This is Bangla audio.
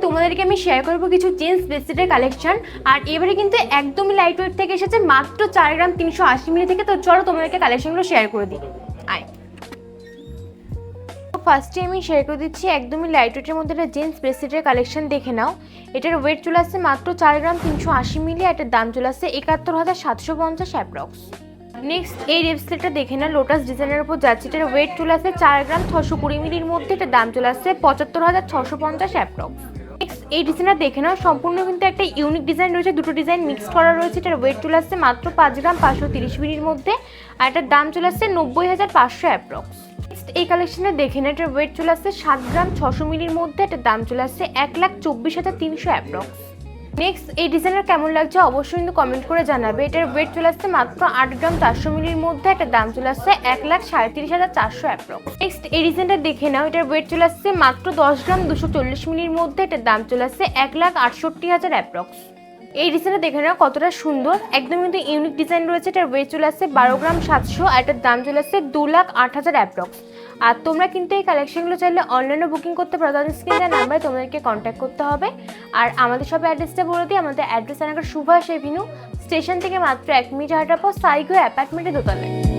তোমাদেরকে আমি শেয়ার করবো কিছু জিন্স বেডশিটের কালেকশন। আর এবারে কিন্তু একদমই লাইট ওয়েট থেকে এসেছে, মাত্র 4 গ্রাম 380 মিলি থেকে। তো চলো তোমাদেরকে কালেকশনগুলো শেয়ার করে দিই। আয়, ফার্স্টে আমি শেয়ার করে দিচ্ছি একদমই লাইট ওয়েটের মধ্যে একটা জিন্স বেডশিটের কালেকশন। দেখে নাও, এটার ওয়েট চলে আসছে মাত্র 4 গ্রাম 380 মিলি। এটার দাম চলে আসছে ৭১,৭৫০ অ্যাপ্রক্স। নেক্সট এই রেপসেটটা দেখে না, লোটাস ডিজাইনের উপর যাচ্ছে। এটার ওয়েট চলে আসছে 4 গ্রাম 620 মিলির মধ্যে। এটার দাম চলে আসছে ৭৫,৬৫০ অ্যাপ্রক্স। নেক্সট এই ডিজাইনটা দেখে নাও, সম্পূর্ণ কিন্তু একটা ইউনিক ডিজাইন রয়েছে, দুটো ডিজাইন মিক্স করা রয়েছে। এটার ওয়েট চলে আসছে মাত্র 5 গ্রাম 530 মিলির মধ্যে। আর এটার দাম চলে আসছে ৯০,৫০০ অ্যাপ্রক্স। নেক্সট এই কালেকশনে দেখে না, এটার ওয়েট চলে আসছে 7 গ্রাম 600 মিলির মধ্যে। এটার দাম চলে আসছে ১,২৪,৩০০ অ্যাপ্রক্স। নেক্সট এই ডিজাইনার কেমন লাগছে অবশ্যই কিন্তু কমেন্ট করে জানাবে। এটার ওয়েট চলে আসছে মাত্র 8 গ্রাম 400 মিলির মধ্যে। এটার দাম চলে আসছে ১,৩৭,৪০০ অ্যাপ্রক্স। নেক্সট এই ডিজাইনটা দেখে নাও, এটার ওয়েট চলে আসছে মাত্র 10 গ্রাম 240 মিলির মধ্যে। এটার দাম চলে আসছে ১,৬৮,০০০ অ্যাপ্রক্স। এই ডিজাইনটা দেখে নাও কতটা সুন্দর, একদম কিন্তু ইউনিক ডিজাইন রয়েছে। এটার ওয়েট চলে আসছে 12 গ্রাম 700। আর এটার দাম চলে আসছে 2,08,০০০ অ্যাপ্রক্স। আর তোমরা কিন্তু এই কালেকশনগুলো চাইলে অনলাইনে বুকিং করতে পারো, তাদের স্ক্রিনে নাম্বারে তোমাদেরকে কন্ট্যাক্ট করতে হবে। আর আমাদের সব অ্যাড্রেসটা বলে দিই, আমাদের অ্যাড্রেস এলাকার সুভাষ এভিনিউ, স্টেশন থেকে মাত্র 1 মিনিট হাঁটার পর সাইগো অ্যাপার্টমেন্টে দোতলায়।